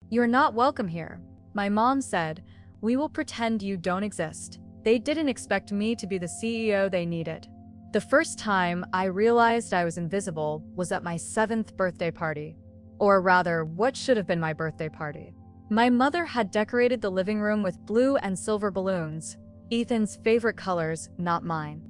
"You're not welcome here," my mom said. "We will pretend you don't exist." They didn't expect me to be the CEO they needed. The first time I realized I was invisible was at my 7th birthday party. Or rather, what should have been my birthday party. My mother had decorated the living room with blue and silver balloons, Ethan's favorite colors, not mine.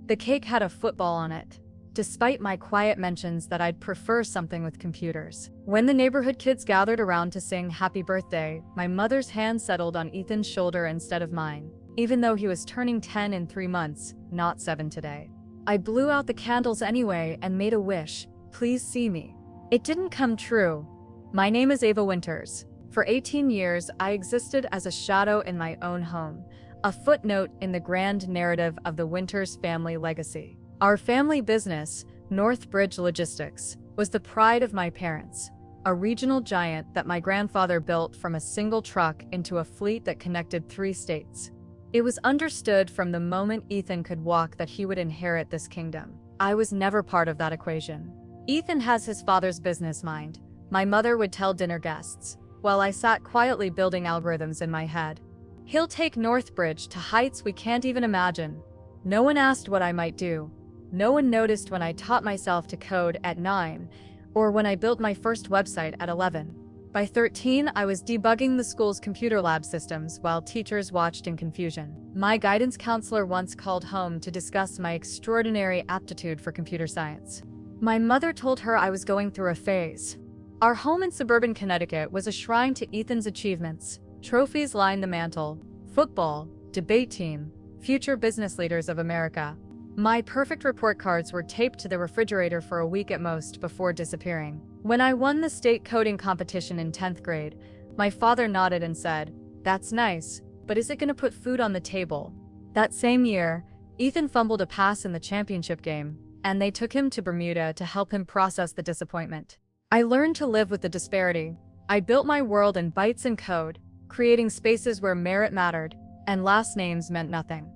The cake had a football on it, despite my quiet mentions that I'd prefer something with computers. When the neighborhood kids gathered around to sing happy birthday, my mother's hand settled on Ethan's shoulder instead of mine, even though he was turning 10 in 3 months, not 7 today. I blew out the candles anyway and made a wish, "Please see me." It didn't come true. My name is Ava Winters. For 18 years, I existed as a shadow in my own home, a footnote in the grand narrative of the Winters family legacy. Our family business, Northbridge Logistics, was the pride of my parents, a regional giant that my grandfather built from a single truck into a fleet that connected 3 states. It was understood from the moment Ethan could walk that he would inherit this kingdom. I was never part of that equation. Ethan has his father's business mind, my mother would tell dinner guests, while I sat quietly building algorithms in my head. He'll take Northbridge to heights we can't even imagine. No one asked what I might do. No one noticed when I taught myself to code at 9, or when I built my first website at 11. By 13, I was debugging the school's computer lab systems while teachers watched in confusion. My guidance counselor once called home to discuss my extraordinary aptitude for computer science. My mother told her I was going through a phase. Our home in suburban Connecticut was a shrine to Ethan's achievements. Trophies lined the mantle: football, debate team, future business leaders of America. My perfect report cards were taped to the refrigerator for a week at most before disappearing. When I won the state coding competition in 10th grade, my father nodded and said, "That's nice, but is it going to put food on the table?" That same year, Ethan fumbled a pass in the championship game, and they took him to Bermuda to help him process the disappointment. I learned to live with the disparity. I built my world in bytes and code, creating spaces where merit mattered, and last names meant nothing.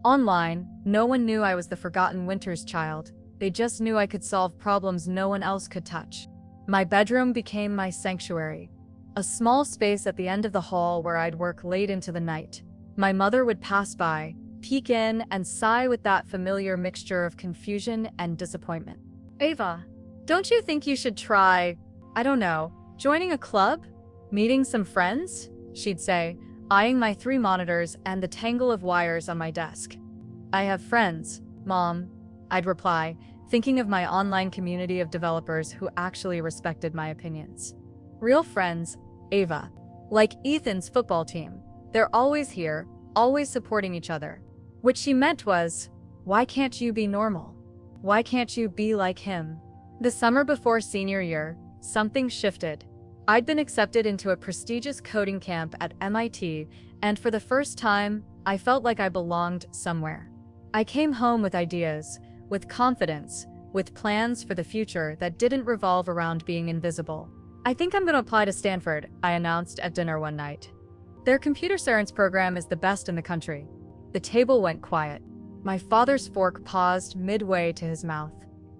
Online, no one knew I was the forgotten Winters child. They just knew I could solve problems no one else could touch. My bedroom became my sanctuary, a small space at the end of the hall where I'd work late into the night. My mother would pass by, peek in, and sigh with that familiar mixture of confusion and disappointment. "Ava, don't you think you should try, I don't know, joining a club? Meeting some friends?" she'd say, eyeing my 3 monitors and the tangle of wires on my desk. "I have friends, Mom," I'd reply, thinking of my online community of developers who actually respected my opinions. Real friends, Ava. Like Ethan's football team. They're always here, always supporting each other. What she meant was, why can't you be normal? Why can't you be like him? The summer before senior year, something shifted. I'd been accepted into a prestigious coding camp at MIT, and for the first time, I felt like I belonged somewhere. I came home with ideas, with confidence, with plans for the future that didn't revolve around being invisible. "I think I'm going to apply to Stanford," I announced at dinner one night. "Their computer science program is the best in the country." The table went quiet. My father's fork paused midway to his mouth.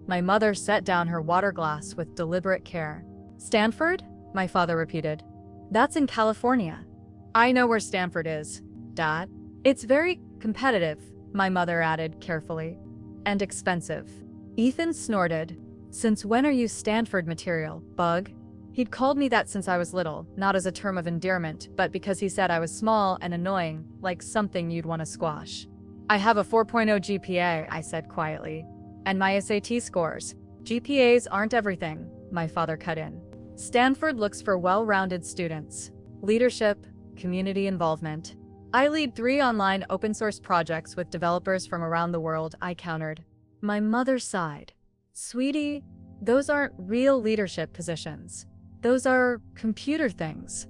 My mother set down her water glass with deliberate care. "Stanford?" my father repeated. "That's in California." "I know where Stanford is, Dad." "It's very competitive," my mother added carefully. "And expensive." Ethan snorted. "Since when are you Stanford material, bug?" He'd called me that since I was little, not as a term of endearment, but because he said I was small and annoying, like something you'd want to squash. "I have a 4.0 GPA, I said quietly. "And my SAT scores." "GPAs aren't everything," my father cut in. "Stanford looks for well-rounded students. Leadership, community involvement." "I lead 3 online open-source projects with developers from around the world," I countered. My mother sighed. "Sweetie, those aren't real leadership positions. Those are computer things."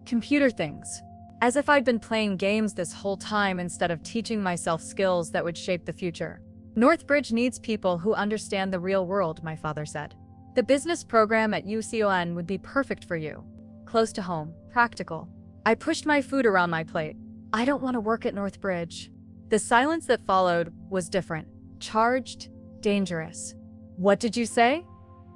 Computer things. As if I'd been playing games this whole time instead of teaching myself skills that would shape the future. "Northbridge needs people who understand the real world," my father said. "The business program at UCON would be perfect for you. Close to home, practical." I pushed my food around my plate. "I don't want to work at Northbridge." The silence that followed was different. Charged, dangerous. "What did you say?"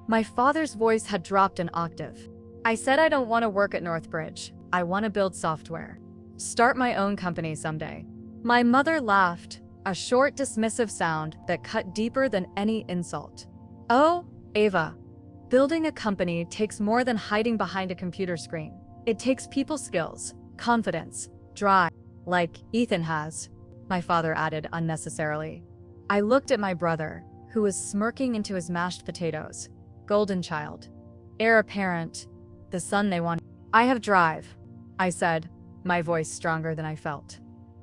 My father's voice had dropped an octave. I said I don't want to work at Northbridge. I want to build software. Start my own company someday. My mother laughed, a short, dismissive sound that cut deeper than any insult. Oh, Ava. Building a company takes more than hiding behind a computer screen. It takes people skills, confidence, drive, like Ethan has, my father added unnecessarily. I looked at my brother, who was smirking into his mashed potatoes. Golden child. Heir apparent. The son they want. I have drive, I said, my voice stronger than I felt.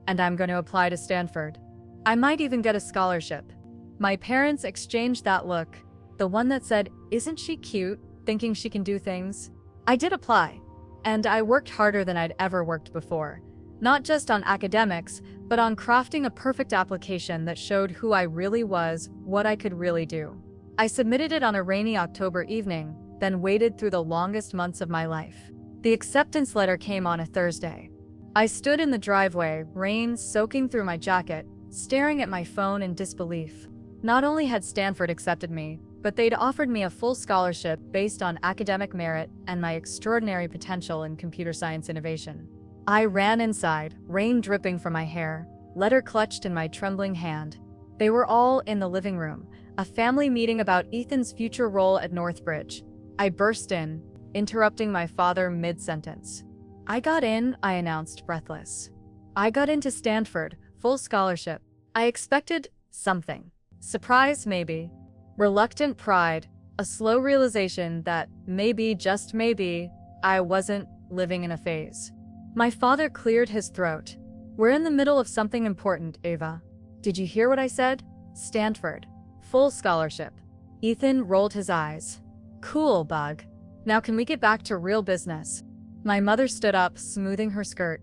And I'm going to apply to Stanford. I might even get a scholarship. My parents exchanged that look, the one that said, "Isn't she cute, thinking she can do things?" I did apply, and I worked harder than I'd ever worked before. Not just on academics, but on crafting a perfect application that showed who I really was, what I could really do. I submitted it on a rainy October evening, then waited through the longest months of my life. The acceptance letter came on a Thursday. I stood in the driveway, rain soaking through my jacket, staring at my phone in disbelief. Not only had Stanford accepted me, but they'd offered me a full scholarship based on academic merit and my extraordinary potential in computer science innovation. I ran inside, rain dripping from my hair, letter clutched in my trembling hand. They were all in the living room, a family meeting about Ethan's future role at Northbridge. I burst in, interrupting my father mid-sentence. I got in, I announced, breathless. I got into Stanford, full scholarship. I expected something. Surprise, maybe. Reluctant pride, a slow realization that maybe, just maybe, I wasn't living in a phase. My father cleared his throat. We're in the middle of something important, Ava. Did you hear what I said? Stanford. Full scholarship. Ethan rolled his eyes. Cool, bug. Now can we get back to real business? My mother stood up, smoothing her skirt.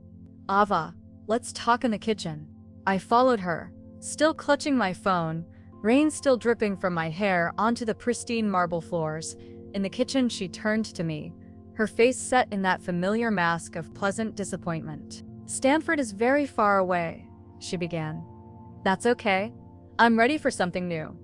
Ava, let's talk in the kitchen. I followed her, still clutching my phone, rain still dripping from my hair onto the pristine marble floors. In the kitchen, she turned to me, her face set in that familiar mask of pleasant disappointment. Stanford is very far away, she began. That's okay. I'm ready for something new.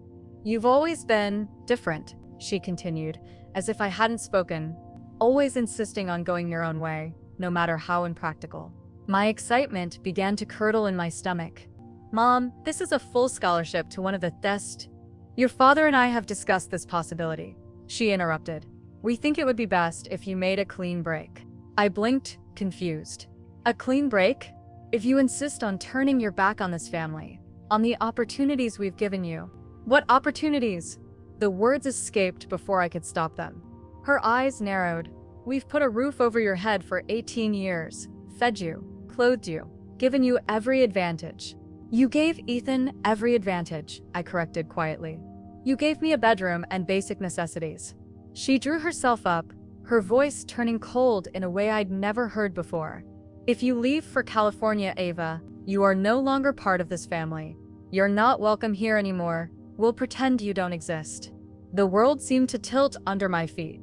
You've always been different, she continued, as if I hadn't spoken, always insisting on going your own way, no matter how impractical. My excitement began to curdle in my stomach. Mom, this is a full scholarship to one of the best. Your father and I have discussed this possibility, she interrupted. We think it would be best if you made a clean break. I blinked, confused. A clean break? If you insist on turning your back on this family, on the opportunities we've given you. What opportunities? The words escaped before I could stop them. Her eyes narrowed. We've put a roof over your head for 18 years, fed you, clothed you, given you every advantage. You gave Ethan every advantage, I corrected quietly. You gave me a bedroom and basic necessities. She drew herself up, her voice turning cold in a way I'd never heard before. If you leave for California, Ava, you are no longer part of this family. You're not welcome here anymore. We'll pretend you don't exist. The world seemed to tilt under my feet.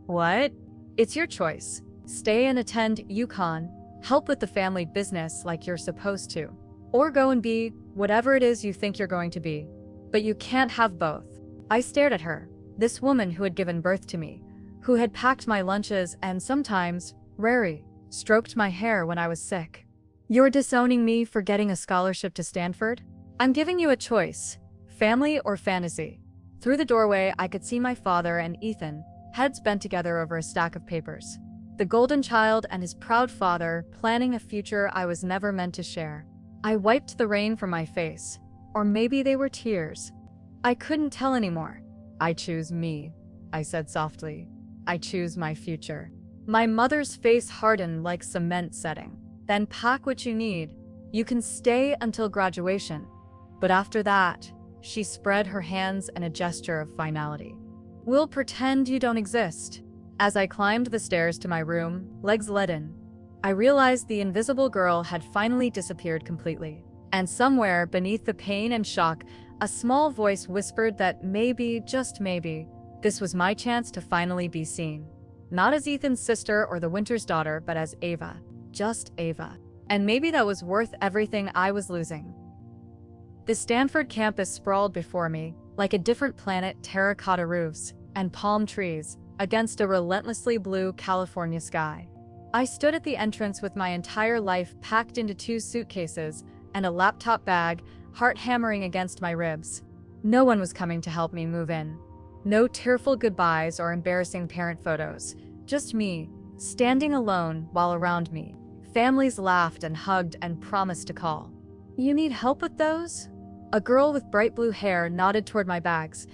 What? It's your choice. Stay and attend UConn, help with the family business like you're supposed to. Or go and be whatever it is you think you're going to be. But you can't have both. I stared at her, this woman who had given birth to me, who had packed my lunches and sometimes, rarely, stroked my hair when I was sick. You're disowning me for getting a scholarship to Stanford? I'm giving you a choice, family or fantasy. Through the doorway, I could see my father and Ethan, heads bent together over a stack of papers. The golden child and his proud father planning a future I was never meant to share. I wiped the rain from my face. Or maybe they were tears. I couldn't tell anymore. I choose me, I said softly. I choose my future. My mother's face hardened like cement setting. Then pack what you need. You can stay until graduation. But after that, she spread her hands in a gesture of finality. We'll pretend you don't exist. As I climbed the stairs to my room, legs leaden, I realized the invisible girl had finally disappeared completely. And somewhere beneath the pain and shock, a small voice whispered that maybe, just maybe, this was my chance to finally be seen. Not as Ethan's sister or the Winter's daughter, but as Ava. Just Ava. And maybe that was worth everything I was losing. The Stanford campus sprawled before me, like a different planet, terracotta roofs and palm trees, against a relentlessly blue California sky. I stood at the entrance with my entire life packed into 2 suitcases and a laptop bag, heart hammering against my ribs. No one was coming to help me move in. No tearful goodbyes or embarrassing parent photos. Just me, standing alone while around me, families laughed and hugged and promised to call. "You need help with those?" A girl with bright blue hair nodded toward my bags.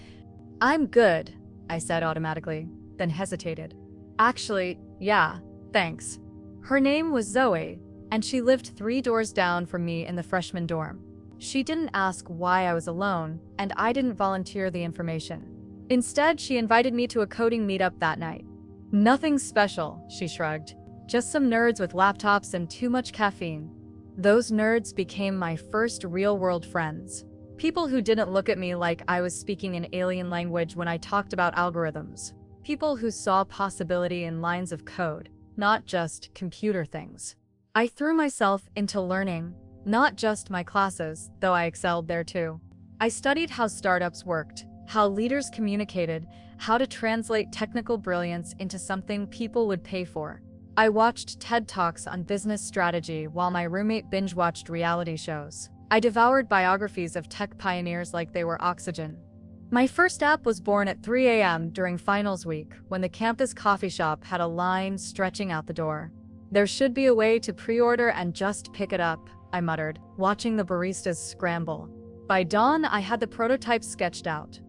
"I'm good," I said automatically, then hesitated. "Actually, yeah, thanks." Her name was Zoe, and she lived 3 doors down from me in the freshman dorm. She didn't ask why I was alone, and I didn't volunteer the information. Instead, she invited me to a coding meetup that night. "Nothing special," she shrugged. "Just some nerds with laptops and too much caffeine." Those nerds became my first real-world friends. People who didn't look at me like I was speaking an alien language when I talked about algorithms. People who saw possibility in lines of code, not just computer things. I threw myself into learning, not just my classes, though I excelled there too. I studied how startups worked, how leaders communicated, how to translate technical brilliance into something people would pay for. I watched TED Talks on business strategy while my roommate binge-watched reality shows. I devoured biographies of tech pioneers like they were oxygen. My first app was born at 3 a.m. during finals week when the campus coffee shop had a line stretching out the door. "There should be a way to pre-order and just pick it up," I muttered, watching the baristas scramble. By dawn, I had the prototype sketched out.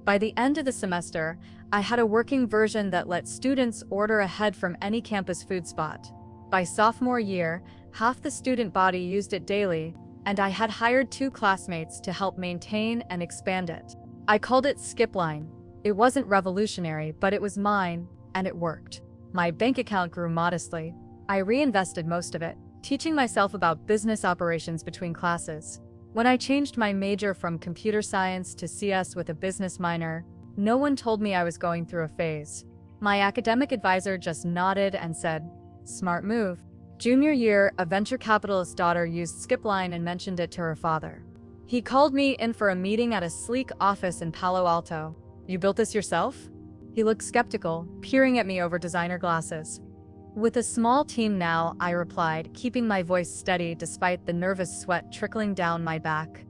By the end of the semester, I had a working version that let students order ahead from any campus food spot. By sophomore year, half the student body used it daily, and I had hired 2 classmates to help maintain and expand it. I called it Skipline. It wasn't revolutionary, but it was mine, and it worked. My bank account grew modestly. I reinvested most of it, teaching myself about business operations between classes. When I changed my major from computer science to CS with a business minor, no one told me I was going through a phase. My academic advisor just nodded and said, "Smart move." Junior year, a venture capitalist's daughter used Skipline and mentioned it to her father. He called me in for a meeting at a sleek office in Palo Alto. "You built this yourself?" He looked skeptical, peering at me over designer glasses. "With a small team now," I replied, keeping my voice steady despite the nervous sweat trickling down my back.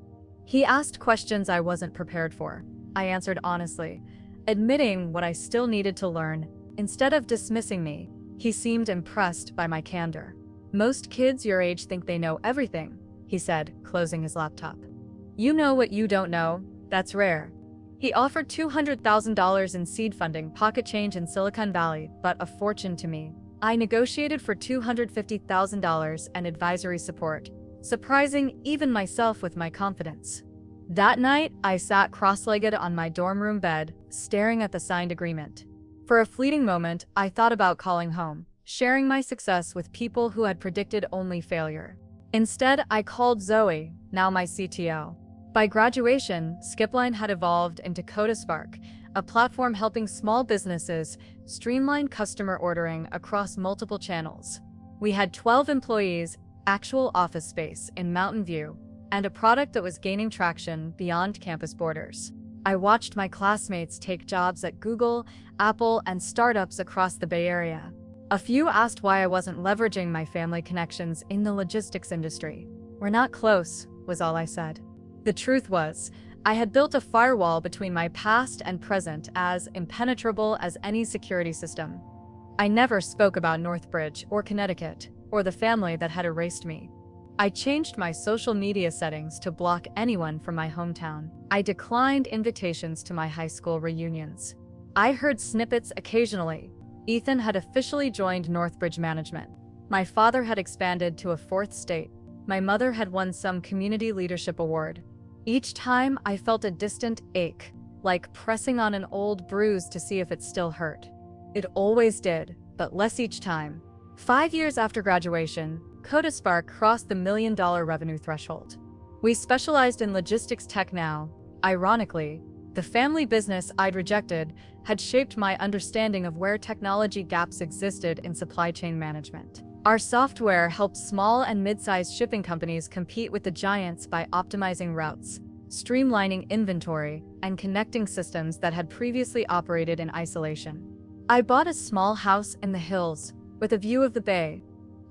He asked questions I wasn't prepared for. I answered honestly, admitting what I still needed to learn. Instead of dismissing me, he seemed impressed by my candor. "Most kids your age think they know everything," he said, closing his laptop. "You know what you don't know. That's rare." He offered $200,000 in seed funding, pocket change in Silicon Valley, but a fortune to me. I negotiated for $250,000 and advisory support, surprising even myself with my confidence. That night, I sat cross-legged on my dorm room bed, staring at the signed agreement. For a fleeting moment, I thought about calling home, sharing my success with people who had predicted only failure. Instead, I called Zoe, now my CTO. By graduation, Skipline had evolved into CodaSpark, a platform helping small businesses streamline customer ordering across multiple channels. We had 12 employees, actual office space in Mountain View, and a product that was gaining traction beyond campus borders. I watched my classmates take jobs at Google, Apple, and startups across the Bay Area. A few asked why I wasn't leveraging my family connections in the logistics industry. "We're not close," was all I said. The truth was, I had built a firewall between my past and present as impenetrable as any security system. I never spoke about Northbridge or Connecticut, or the family that had erased me. I changed my social media settings to block anyone from my hometown. I declined invitations to my high school reunions. I heard snippets occasionally. Ethan had officially joined Northbridge management. My father had expanded to a 4th state. My mother had won some community leadership award. Each time, I felt a distant ache, like pressing on an old bruise to see if it still hurt. It always did, but less each time. 5 years after graduation, CodaSpark crossed the $1 million revenue threshold. We specialized in logistics tech now. Ironically, the family business I'd rejected had shaped my understanding of where technology gaps existed in supply chain management. Our software helped small and mid-sized shipping companies compete with the giants by optimizing routes, streamlining inventory, and connecting systems that had previously operated in isolation. I bought a small house in the hills with a view of the bay.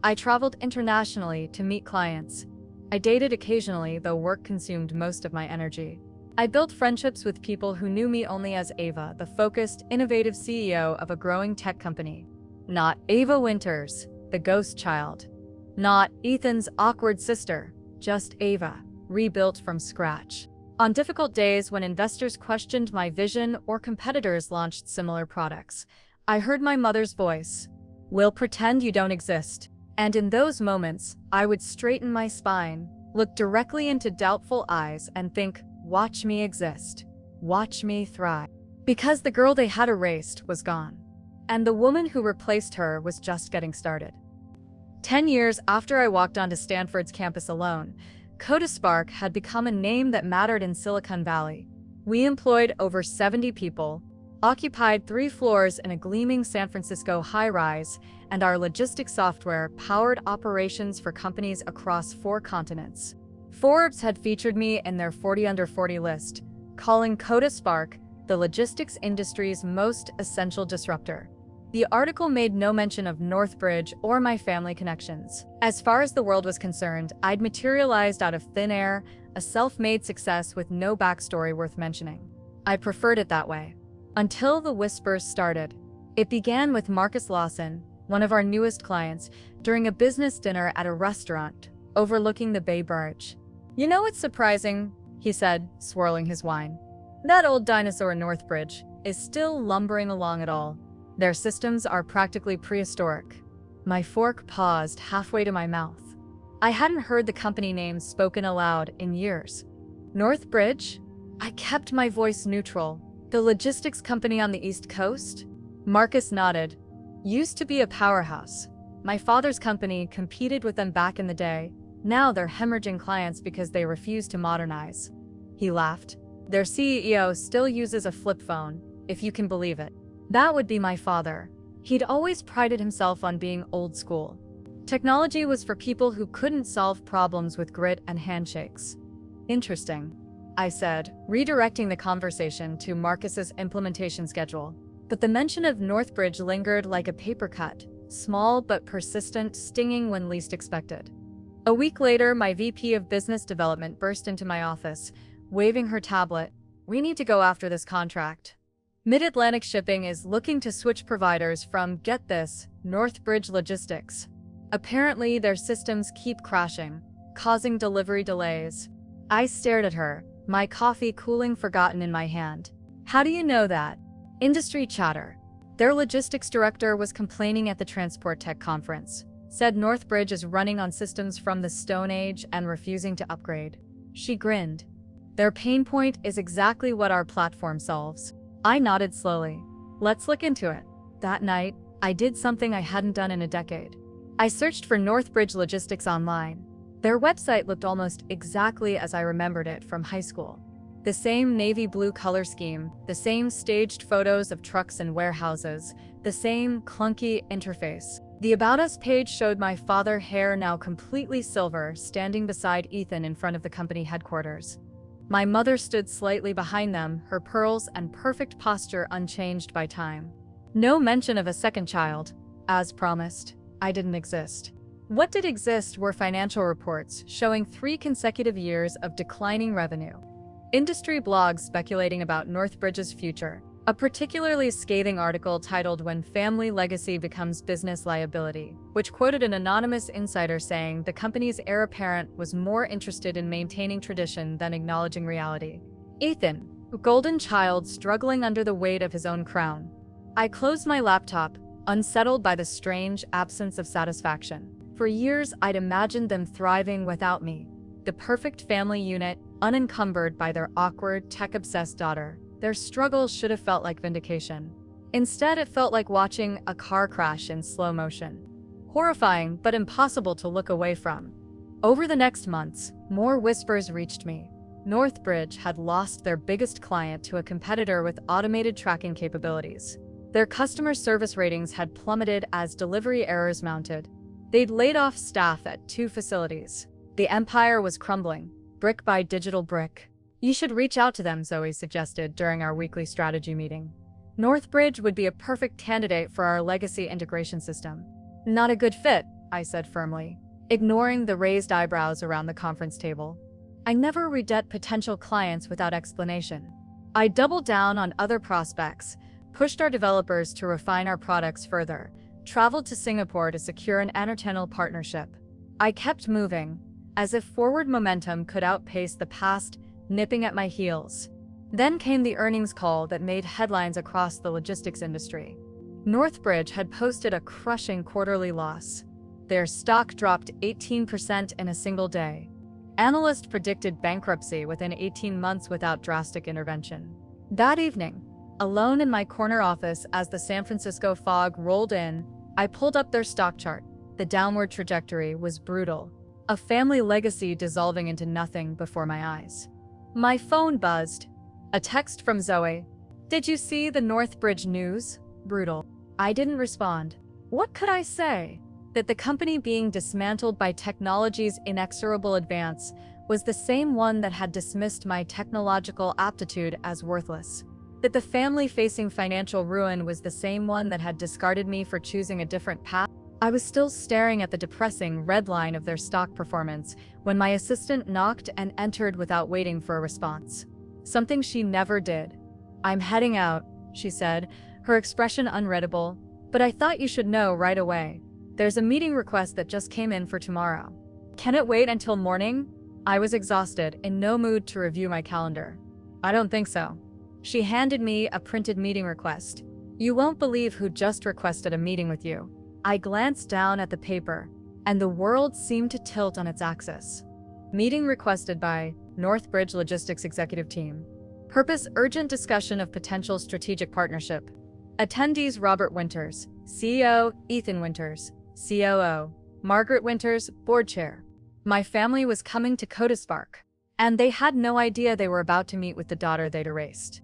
I traveled internationally to meet clients. I dated occasionally, though work consumed most of my energy. I built friendships with people who knew me only as Ava, the focused, innovative CEO of a growing tech company. Not Ava Winters, the ghost child. Not Ethan's awkward sister, just Ava, rebuilt from scratch. On difficult days when investors questioned my vision or competitors launched similar products, I heard my mother's voice. "We'll pretend you don't exist." And in those moments, I would straighten my spine, look directly into doubtful eyes, and think, watch me exist. Watch me thrive. Because the girl they had erased was gone. And the woman who replaced her was just getting started. 10 years after I walked onto Stanford's campus alone, CodaSpark had become a name that mattered in Silicon Valley. We employed over 70 people, occupied 3 floors in a gleaming San Francisco high-rise, and our logistics software powered operations for companies across 4 continents. Forbes had featured me in their 40 Under 40 list, calling CodaSpark the logistics industry's most essential disruptor. The article made no mention of Northbridge or my family connections. As far as the world was concerned, I'd materialized out of thin air, a self-made success with no backstory worth mentioning. I preferred it that way. Until the whispers started. It began with Marcus Lawson, one of our newest clients, during a business dinner at a restaurant overlooking the Bay Bridge. "You know what's surprising?" he said, swirling his wine. "That old dinosaur Northbridge is still lumbering along at all. Their systems are practically prehistoric." My fork paused halfway to my mouth. I hadn't heard the company name spoken aloud in years. Northbridge? I kept my voice neutral. The logistics company on the East Coast? Marcus nodded. Used to be a powerhouse. My father's company competed with them back in the day. Now they're hemorrhaging clients because they refuse to modernize. He laughed. Their CEO still uses a flip phone, if you can believe it. That would be my father. He'd always prided himself on being old school. Technology was for people who couldn't solve problems with grit and handshakes. Interesting, I said, redirecting the conversation to Marcus's implementation schedule. But the mention of Northbridge lingered like a paper cut, small but persistent, stinging when least expected. A week later, my VP of Business Development burst into my office, waving her tablet. "We need to go after this contract. Mid-Atlantic Shipping is looking to switch providers from, get this, Northbridge Logistics. Apparently, their systems keep crashing, causing delivery delays." I stared at her, my coffee cooling forgotten in my hand. "How do you know that?" "Industry chatter. Their logistics director was complaining at the Transport Tech conference. Said Northbridge is running on systems from the Stone Age and refusing to upgrade." She grinned. "Their pain point is exactly what our platform solves." I nodded slowly. "Let's look into it." That night, I did something I hadn't done in a decade. I searched for Northbridge Logistics online. Their website looked almost exactly as I remembered it from high school. The same navy blue color scheme, the same staged photos of trucks and warehouses, the same clunky interface. The About Us page showed my father, hair now completely silver, standing beside Ethan in front of the company headquarters. My mother stood slightly behind them, her pearls and perfect posture unchanged by time. No mention of a second child. As promised, I didn't exist. What did exist were financial reports showing 3 consecutive years of declining revenue. Industry blogs speculating about Northbridge's future. A particularly scathing article titled "When Family Legacy Becomes Business Liability," which quoted an anonymous insider saying the company's heir apparent was more interested in maintaining tradition than acknowledging reality. Ethan, a golden child struggling under the weight of his own crown. I closed my laptop, unsettled by the strange absence of satisfaction. For years, I'd imagined them thriving without me. The perfect family unit, unencumbered by their awkward, tech-obsessed daughter. Their struggles should have felt like vindication. Instead, it felt like watching a car crash in slow motion. Horrifying, but impossible to look away from. Over the next months, more whispers reached me. Northbridge had lost their biggest client to a competitor with automated tracking capabilities. Their customer service ratings had plummeted as delivery errors mounted. They'd laid off staff at 2 facilities. The empire was crumbling, brick by digital brick. "You should reach out to them," Zoe suggested during our weekly strategy meeting. Northbridge would be a perfect candidate for our legacy integration system. Not a good fit, I said firmly, ignoring the raised eyebrows around the conference table. I never reject potential clients without explanation. I doubled down on other prospects, pushed our developers to refine our products further, traveled to Singapore to secure an entertainment partnership. I kept moving, as if forward momentum could outpace the past, nipping at my heels. Then came the earnings call that made headlines across the logistics industry. Northbridge had posted a crushing quarterly loss. Their stock dropped 18% in a single day. Analysts predicted bankruptcy within 18 months without drastic intervention. That evening, alone in my corner office as the San Francisco fog rolled in, I pulled up their stock chart. The downward trajectory was brutal, a family legacy dissolving into nothing before my eyes. My phone buzzed. A text from Zoe. "Did you see the Northbridge news? Brutal." I didn't respond. What could I say? That the company being dismantled by technology's inexorable advance was the same one that had dismissed my technological aptitude as worthless. That the family facing financial ruin was the same one that had discarded me for choosing a different path. I was still staring at the depressing red line of their stock performance when my assistant knocked and entered without waiting for a response. Something she never did. "I'm heading out," she said, her expression unreadable, "but I thought you should know right away. There's a meeting request that just came in for tomorrow." "Can it wait until morning?" I was exhausted, in no mood to review my calendar. "I don't think so." She handed me a printed meeting request. "You won't believe who just requested a meeting with you." I glanced down at the paper, and the world seemed to tilt on its axis. Meeting requested by Northbridge Logistics Executive Team. Purpose: urgent discussion of potential strategic partnership. Attendees: Robert Winters, CEO, Ethan Winters, COO, Margaret Winters, Board Chair. My family was coming to CodaSpark, and they had no idea they were about to meet with the daughter they'd erased.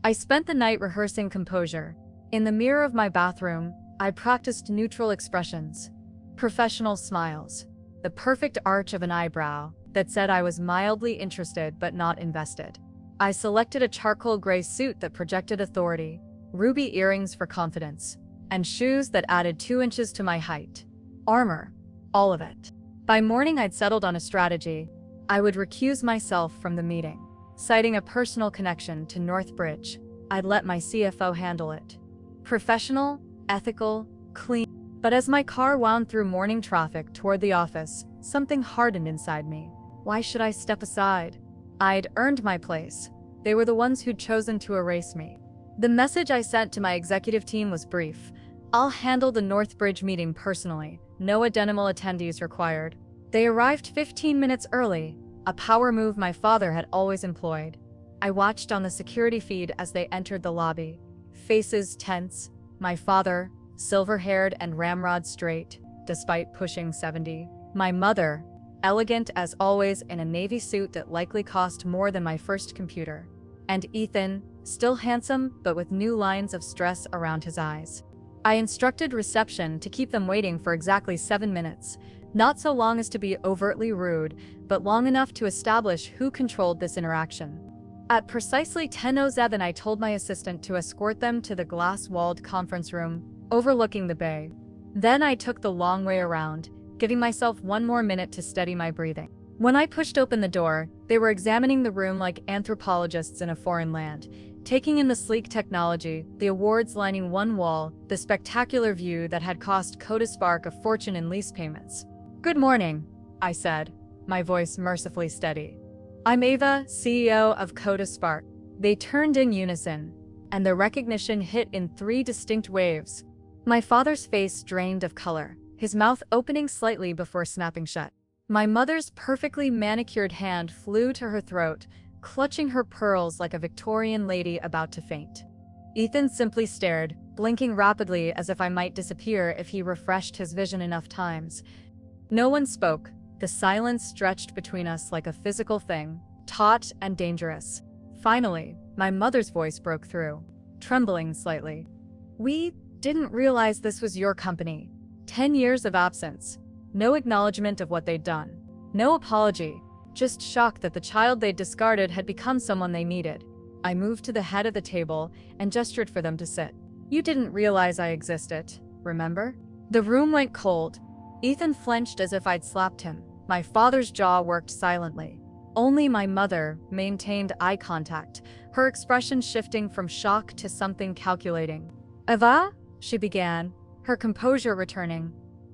I spent the night rehearsing composure. In the mirror of my bathroom, I practiced neutral expressions, professional smiles, the perfect arch of an eyebrow that said I was mildly interested but not invested. I selected a charcoal gray suit that projected authority, ruby earrings for confidence, and shoes that added 2 inches to my height. Armor, all of it. By morning, I'd settled on a strategy. I would recuse myself from the meeting. Citing a personal connection to Northbridge, I'd let my CFO handle it. Professional, ethical, clean. But as my car wound through morning traffic toward the office, something hardened inside me. Why should I step aside? I'd earned my place. They were the ones who'd chosen to erase me. The message I sent to my executive team was brief. "I'll handle the Northbridge meeting personally. No addendum attendees required." They arrived 15 minutes early, a power move my father had always employed. I watched on the security feed as they entered the lobby. Faces tense, my father, silver-haired and ramrod straight, despite pushing 70. My mother, elegant as always in a navy suit that likely cost more than my first computer. And Ethan, still handsome but with new lines of stress around his eyes. I instructed reception to keep them waiting for exactly 7 minutes, not so long as to be overtly rude, but long enough to establish who controlled this interaction. At precisely 10:07, I told my assistant to escort them to the glass-walled conference room, overlooking the bay. Then I took the long way around, giving myself 1 more minute to steady my breathing. When I pushed open the door, they were examining the room like anthropologists in a foreign land, taking in the sleek technology, the awards lining one wall, the spectacular view that had cost CodaSpark a fortune in lease payments. "Good morning," I said, my voice mercifully steady. "I'm Ava, CEO of CodaSpark." They turned in unison, and the recognition hit in 3 distinct waves. My father's face drained of color, his mouth opening slightly before snapping shut. My mother's perfectly manicured hand flew to her throat, clutching her pearls like a Victorian lady about to faint. Ethan simply stared, blinking rapidly as if I might disappear if he refreshed his vision enough times. No one spoke. The silence stretched between us like a physical thing, taut and dangerous. Finally, my mother's voice broke through, trembling slightly. "We didn't realize this was your company." 10 years of absence. No acknowledgement of what they'd done. No apology. Just shock that the child they'd discarded had become someone they needed. I moved to the head of the table and gestured for them to sit. You didn't realize I existed, remember? The room went cold. Ethan flinched as if I'd slapped him. My father's jaw worked silently. Only my mother maintained eye contact, her expression shifting from shock to something calculating. Eva? She began, her composure returning.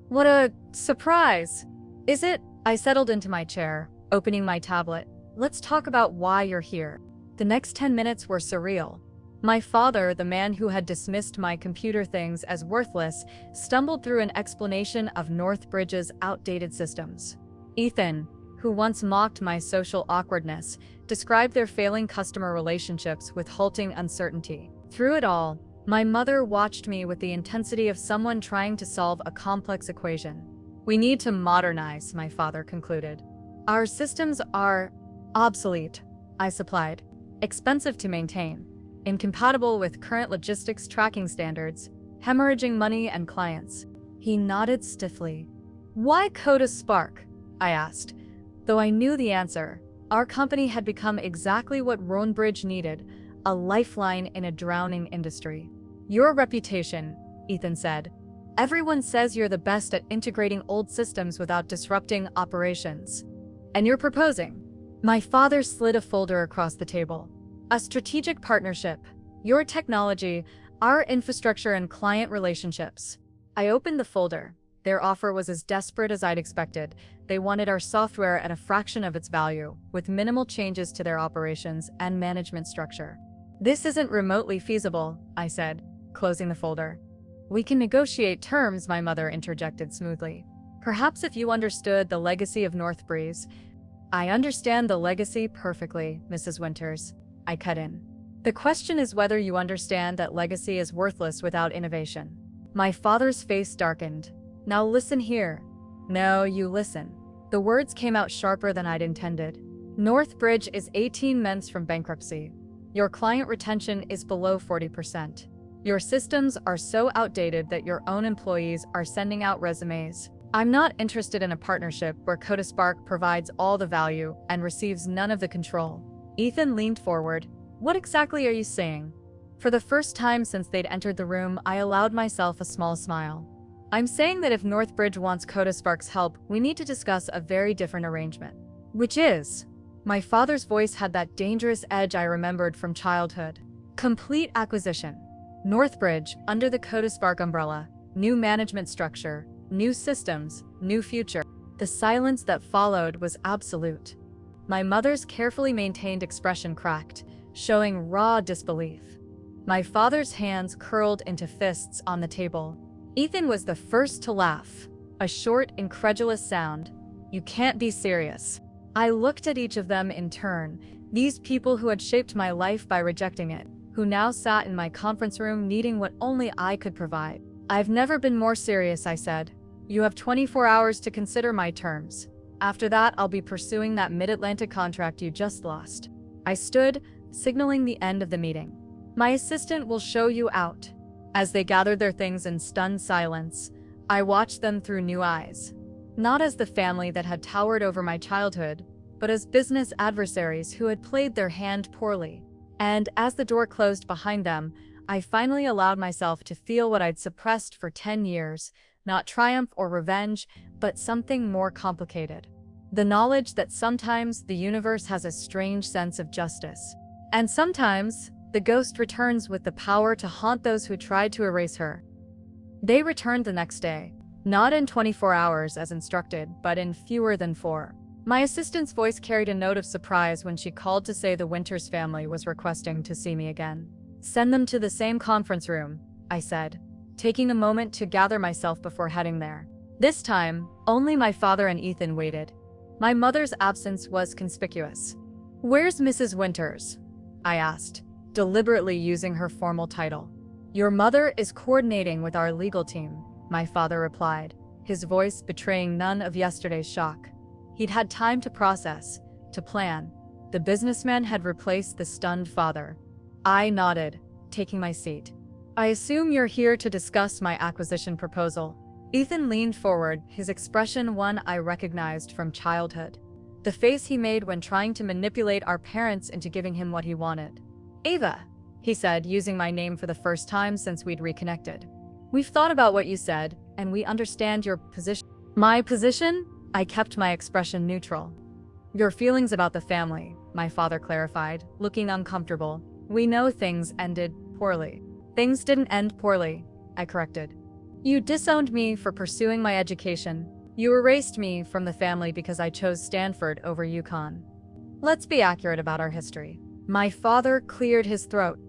What a surprise! Is it? I settled into my chair, opening my tablet. Let's talk about why you're here. The next 10 minutes were surreal. My father, the man who had dismissed my computer things as worthless, stumbled through an explanation of Northbridge's outdated systems. Ethan, who once mocked my social awkwardness, described their failing customer relationships with halting uncertainty. Through it all, my mother watched me with the intensity of someone trying to solve a complex equation. We need to modernize, my father concluded. Our systems are obsolete, I supplied. Expensive to maintain, incompatible with current logistics tracking standards, hemorrhaging money and clients. He nodded stiffly. Why Coda Spark? I asked. Though I knew the answer, our company had become exactly what Ronbridge needed, a lifeline in a drowning industry. Your reputation, Ethan said. Everyone says you're the best at integrating old systems without disrupting operations. And you're proposing. My father slid a folder across the table. A strategic partnership. Your technology, our infrastructure and client relationships. I opened the folder. Their offer was as desperate as I'd expected. They wanted our software at a fraction of its value, with minimal changes to their operations and management structure. This isn't remotely feasible, I said, closing the folder. We can negotiate terms, my mother interjected smoothly. Perhaps if you understood the legacy of Northbridge. I understand the legacy perfectly, Mrs. Winters. I cut in. The question is whether you understand that legacy is worthless without innovation. My father's face darkened. Now listen here. No, you listen. The words came out sharper than I'd intended. Northbridge is 18 months from bankruptcy. Your client retention is below 40%. Your systems are so outdated that your own employees are sending out resumes. I'm not interested in a partnership where CodaSpark provides all the value and receives none of the control. Ethan leaned forward. What exactly are you saying? For the first time since they'd entered the room, I allowed myself a small smile. I'm saying that if Northbridge wants CodaSpark's help, we need to discuss a very different arrangement. Which is? My father's voice had that dangerous edge I remembered from childhood. Complete acquisition. Northbridge, under the CodaSpark umbrella, new management structure, new systems, new future. The silence that followed was absolute. My mother's carefully maintained expression cracked, showing raw disbelief. My father's hands curled into fists on the table. Ethan was the first to laugh, a short, incredulous sound. You can't be serious. I looked at each of them in turn, these people who had shaped my life by rejecting it, who now sat in my conference room needing what only I could provide. I've never been more serious, I said. You have 24 hours to consider my terms. After that, I'll be pursuing that Mid-Atlantic contract you just lost. I stood, signaling the end of the meeting. My assistant will show you out. As they gathered their things in stunned silence, I watched them through new eyes. Not as the family that had towered over my childhood, but as business adversaries who had played their hand poorly. And as the door closed behind them, I finally allowed myself to feel what I'd suppressed for 10 years, not triumph or revenge, but something more complicated. The knowledge that sometimes the universe has a strange sense of justice. And sometimes, the ghost returns with the power to haunt those who tried to erase her. They returned the next day. Not in 24 hours as instructed, but in fewer than 4. My assistant's voice carried a note of surprise when she called to say the Winters family was requesting to see me again. Send them to the same conference room, I said, taking a moment to gather myself before heading there. This time, only my father and Ethan waited. My mother's absence was conspicuous. Where's Mrs. Winters? I asked, deliberately using her formal title. Your mother is coordinating with our legal team, my father replied, his voice betraying none of yesterday's shock. He'd had time to process, to plan. The businessman had replaced the stunned father. I nodded, taking my seat. I assume you're here to discuss my acquisition proposal. Ethan leaned forward, his expression one I recognized from childhood. The face he made when trying to manipulate our parents into giving him what he wanted. Ava, he said, using my name for the first time since we'd reconnected. We've thought about what you said, and we understand your position. My position? I kept my expression neutral. Your feelings about the family, my father clarified, looking uncomfortable. We know things ended poorly. Things didn't end poorly, I corrected. You disowned me for pursuing my education. You erased me from the family because I chose Stanford over UConn. Let's be accurate about our history. My father cleared his throat.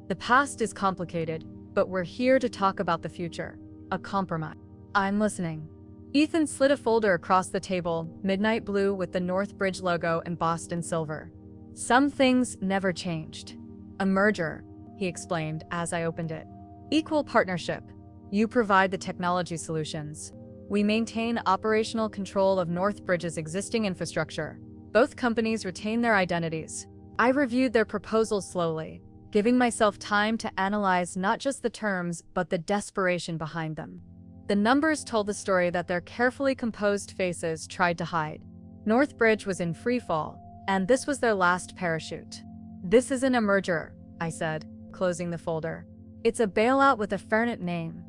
The past is complicated, but we're here to talk about the future. A compromise. I'm listening. Ethan slid a folder across the table, midnight blue with the Northbridge logo embossed in silver. Some things never changed. A merger, he explained as I opened it. Equal partnership. You provide the technology solutions. We maintain operational control of Northbridge's existing infrastructure. Both companies retain their identities. I reviewed their proposals slowly, giving myself time to analyze not just the terms, but the desperation behind them. The numbers told the story that their carefully composed faces tried to hide. Northbridge was in free fall, and this was their last parachute. This isn't a merger, I said, closing the folder. It's a bailout with a fairness name.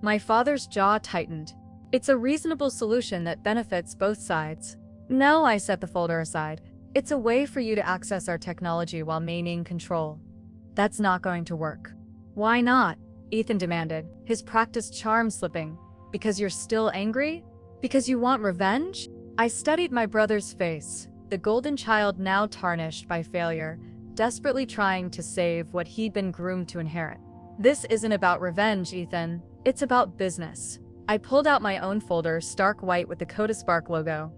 My father's jaw tightened. It's a reasonable solution that benefits both sides. No, I set the folder aside. It's a way for you to access our technology while maintaining control. That's not going to work. Why not? Ethan demanded, his practiced charm slipping. Because you're still angry? Because you want revenge? I studied my brother's face, the golden child now tarnished by failure, desperately trying to save what he'd been groomed to inherit. This isn't about revenge, Ethan. It's about business. I pulled out my own folder, stark white with the CodaSpark logo.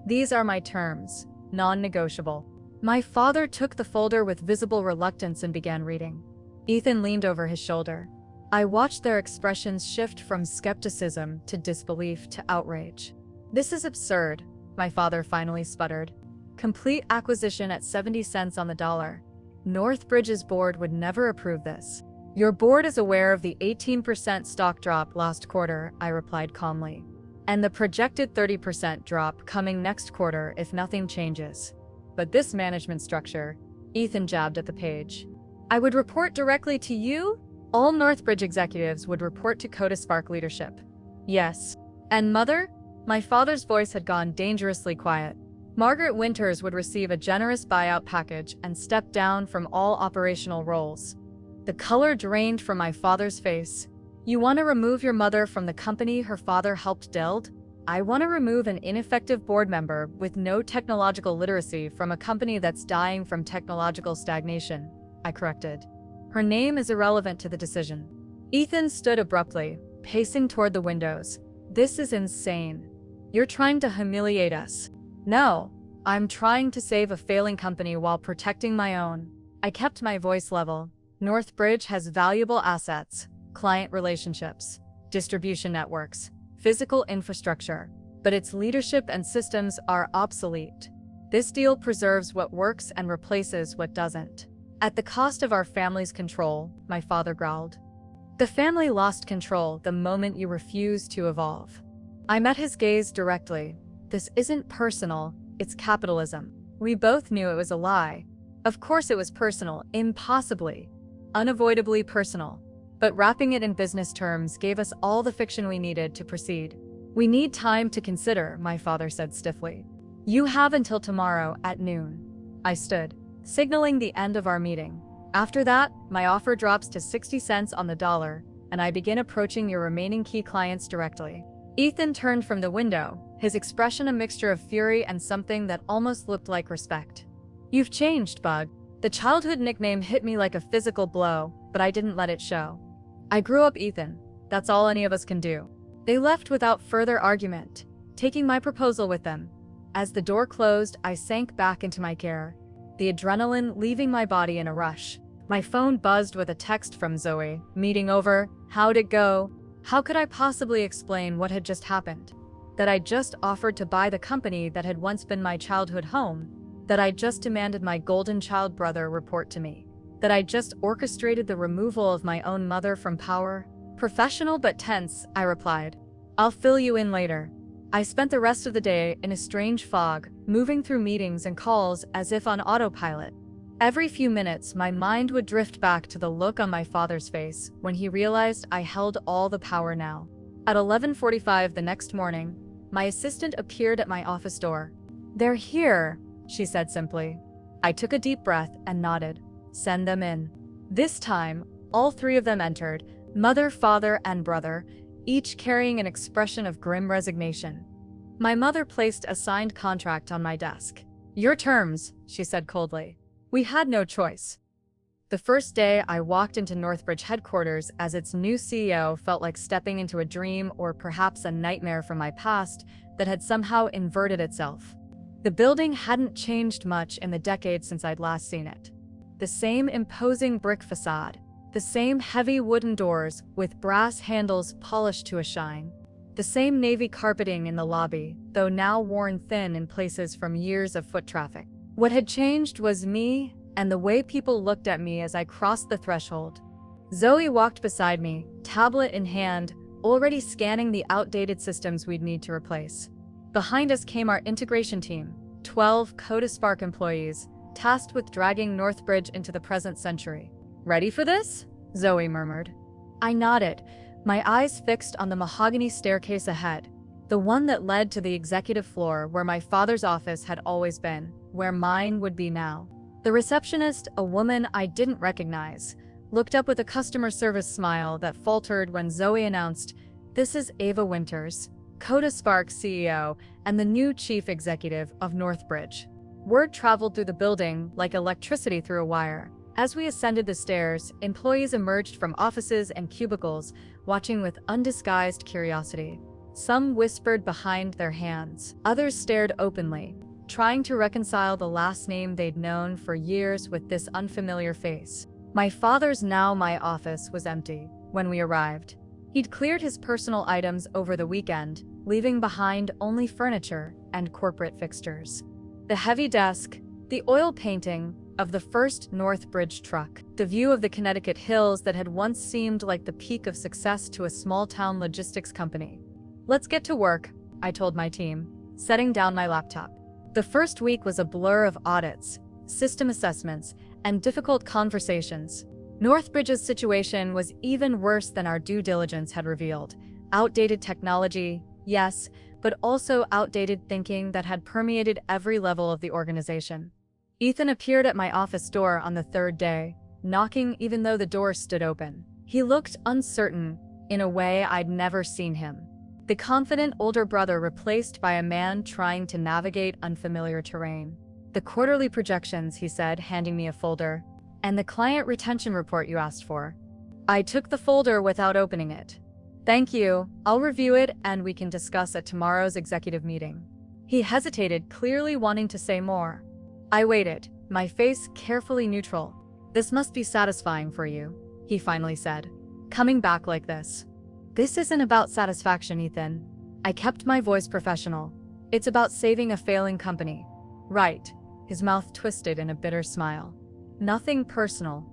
These are my terms, non-negotiable. My father took the folder with visible reluctance and began reading. Ethan leaned over his shoulder. I watched their expressions shift from skepticism to disbelief to outrage. This is absurd, my father finally sputtered. Complete acquisition at 70 cents on the dollar. Northbridge's board would never approve this. Your board is aware of the 18% stock drop last quarter, I replied calmly. And the projected 30% drop coming next quarter if nothing changes. But this management structure, Ethan jabbed at the page. I would report directly to you? All Northbridge executives would report to CodaSpark leadership. Yes. And mother? My father's voice had gone dangerously quiet. Margaret Winters would receive a generous buyout package and step down from all operational roles. The color drained from my father's face. You want to remove your mother from the company her father helped build? I want to remove an ineffective board member with no technological literacy from a company that's dying from technological stagnation, I corrected. Her name is irrelevant to the decision. Ethan stood abruptly, pacing toward the windows. This is insane. You're trying to humiliate us. No, I'm trying to save a failing company while protecting my own. I kept my voice level. Northbridge has valuable assets, client relationships, distribution networks, physical infrastructure, but its leadership and systems are obsolete. This deal preserves what works and replaces what doesn't. At the cost of our family's control, my father growled. The family lost control the moment you refused to evolve. I met his gaze directly. This isn't personal, it's capitalism. We both knew it was a lie. Of course it was personal, impossibly, unavoidably personal. But wrapping it in business terms gave us all the fiction we needed to proceed. We need time to consider, my father said stiffly. You have until tomorrow at noon. I stood, signaling the end of our meeting. After that, my offer drops to 60 cents on the dollar, and I begin approaching your remaining key clients directly. Ethan turned from the window, his expression a mixture of fury and something that almost looked like respect. You've changed, Bug. The childhood nickname hit me like a physical blow, but I didn't let it show. I grew up, Ethan. That's all any of us can do. They left without further argument, taking my proposal with them. As the door closed, I sank back into my chair, the adrenaline leaving my body in a rush. My phone buzzed with a text from Zoe. Meeting over. How'd it go? How could I possibly explain what had just happened? That I just offered to buy the company that had once been my childhood home. That I just demanded my golden child brother report to me. That I just orchestrated the removal of my own mother from power. Professional but tense, I replied. I'll fill you in later. I spent the rest of the day in a strange fog, moving through meetings and calls as if on autopilot. Every few minutes, my mind would drift back to the look on my father's face when he realized I held all the power now. At 11:45 the next morning, my assistant appeared at my office door. "They're here," she said simply. I took a deep breath and nodded. "Send them in." This time, all three of them entered, mother, father, and brother, each carrying an expression of grim resignation. My mother placed a signed contract on my desk. "Your terms," she said coldly. We had no choice. The first day I walked into Northbridge headquarters as its new CEO felt like stepping into a dream or perhaps a nightmare from my past that had somehow inverted itself. The building hadn't changed much in the decades since I'd last seen it. The same imposing brick facade, the same heavy wooden doors with brass handles polished to a shine, the same navy carpeting in the lobby, though now worn thin in places from years of foot traffic. What had changed was me and the way people looked at me as I crossed the threshold. Zoe walked beside me, tablet in hand, already scanning the outdated systems we'd need to replace. Behind us came our integration team, 12 CodaSpark employees, tasked with dragging Northbridge into the present century. "Ready for this?" Zoe murmured. I nodded, my eyes fixed on the mahogany staircase ahead, the one that led to the executive floor where my father's office had always been, where mine would be now. The receptionist, a woman I didn't recognize, looked up with a customer service smile that faltered when Zoe announced, "This is Ava Winters, CodaSpark CEO and the new chief executive of Northbridge." Word traveled through the building like electricity through a wire. As we ascended the stairs, employees emerged from offices and cubicles, watching with undisguised curiosity. Some whispered behind their hands, others stared openly, trying to reconcile the last name they'd known for years with this unfamiliar face. My father's now my office was empty when we arrived. He'd cleared his personal items over the weekend, leaving behind only furniture and corporate fixtures. The heavy desk, the oil painting of the first Northbridge truck, the view of the Connecticut hills that had once seemed like the peak of success to a small-town logistics company. "Let's get to work," I told my team, setting down my laptop. The first week was a blur of audits, system assessments, and difficult conversations. Northbridge's situation was even worse than our due diligence had revealed. Outdated technology, yes, but also outdated thinking that had permeated every level of the organization. Ethan appeared at my office door on the third day, knocking even though the door stood open. He looked uncertain in a way I'd never seen him. The confident older brother replaced by a man trying to navigate unfamiliar terrain. "The quarterly projections," he said, handing me a folder, "and the client retention report you asked for." I took the folder without opening it. "Thank you, I'll review it and we can discuss at tomorrow's executive meeting." He hesitated, clearly wanting to say more. I waited, my face carefully neutral. "This must be satisfying for you," he finally said, coming back like this. "This isn't about satisfaction, Ethan." I kept my voice professional. "It's about saving a failing company." "Right." His mouth twisted in a bitter smile. "Nothing personal."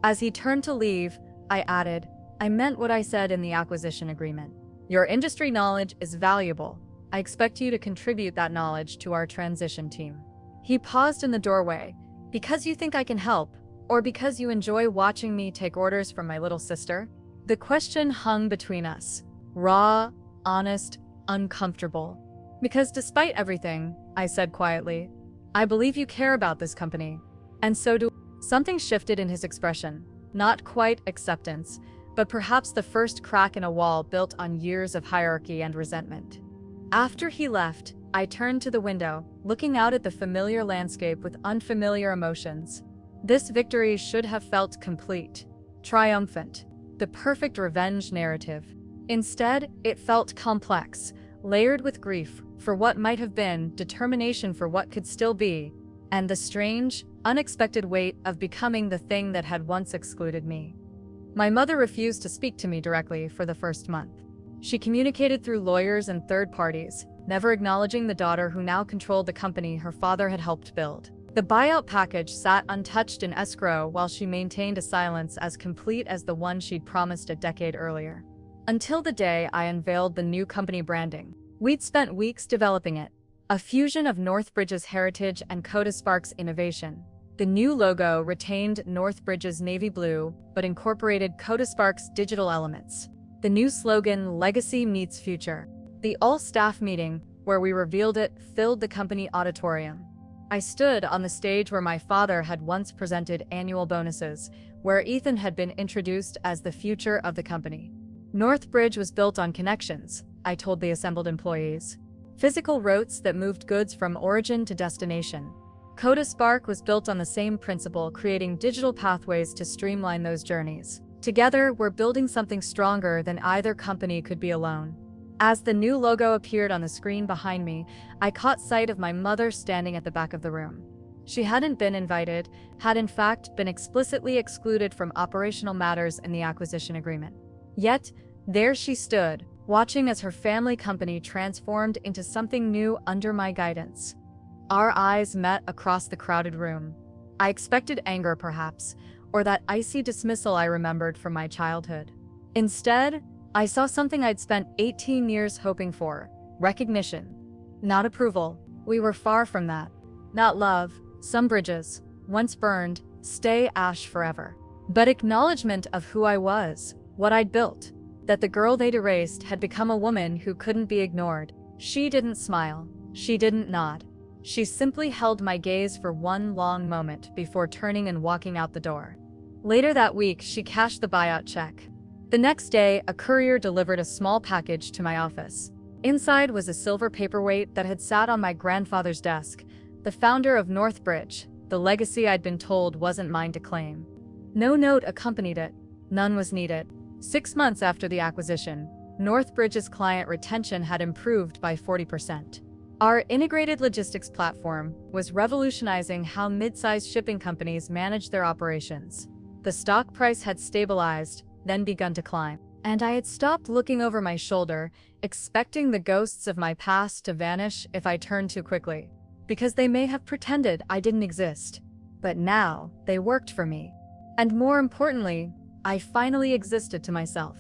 As he turned to leave, I added, "I meant what I said in the acquisition agreement. Your industry knowledge is valuable. I expect you to contribute that knowledge to our transition team." He paused in the doorway. "Because you think I can help, or because you enjoy watching me take orders from my little sister?" The question hung between us, raw, honest, uncomfortable. "Because despite everything," I said quietly, "I believe you care about this company. And so do." Something shifted in his expression, not quite acceptance, but perhaps the first crack in a wall built on years of hierarchy and resentment. After he left, I turned to the window, looking out at the familiar landscape with unfamiliar emotions. This victory should have felt complete, triumphant, the perfect revenge narrative. Instead, it felt complex, layered with grief for what might have been, determination for what could still be, and the strange, unexpected weight of becoming the thing that had once excluded me. My mother refused to speak to me directly for the first month. She communicated through lawyers and third parties, never acknowledging the daughter who now controlled the company her father had helped build. The buyout package sat untouched in escrow while she maintained a silence as complete as the one she'd promised a decade earlier. Until the day I unveiled the new company branding. We'd spent weeks developing it, a fusion of Northbridge's heritage and CodaSpark's innovation. The new logo retained Northbridge's navy blue, but incorporated CodaSpark's digital elements. The new slogan, Legacy Meets Future. The all-staff meeting, where we revealed it, filled the company auditorium. I stood on the stage where my father had once presented annual bonuses, where Ethan had been introduced as the future of the company. Northbridge was built on connections, I told the assembled employees. Physical routes that moved goods from origin to destination. CodaSpark was built on the same principle, creating digital pathways to streamline those journeys. Together, we're building something stronger than either company could be alone. As the new logo appeared on the screen behind me, I caught sight of my mother standing at the back of the room. She hadn't been invited, had in fact been explicitly excluded from operational matters in the acquisition agreement. Yet, there she stood, watching as her family company transformed into something new under my guidance. Our eyes met across the crowded room. I expected anger, perhaps, or that icy dismissal I remembered from my childhood. Instead, I saw something I'd spent 18 years hoping for: recognition. Not approval. We were far from that. Not love. Some bridges, once burned, stay ash forever. But acknowledgement of who I was, what I'd built, that the girl they'd erased had become a woman who couldn't be ignored. She didn't smile. She didn't nod. She simply held my gaze for one long moment before turning and walking out the door. Later that week, she cashed the buyout check. The next day, a courier delivered a small package to my office. Inside was a silver paperweight that had sat on my grandfather's desk, the founder of Northbridge, the legacy I'd been told wasn't mine to claim. No note accompanied it. None was needed. 6 months after the acquisition, Northbridge's client retention had improved by 40%. Our integrated logistics platform was revolutionizing how mid-sized shipping companies managed their operations. The stock price had stabilized, then begun to climb. And I had stopped looking over my shoulder, expecting the ghosts of my past to vanish if I turned too quickly. Because they may have pretended I didn't exist. But now, they worked for me. And more importantly, I finally existed to myself.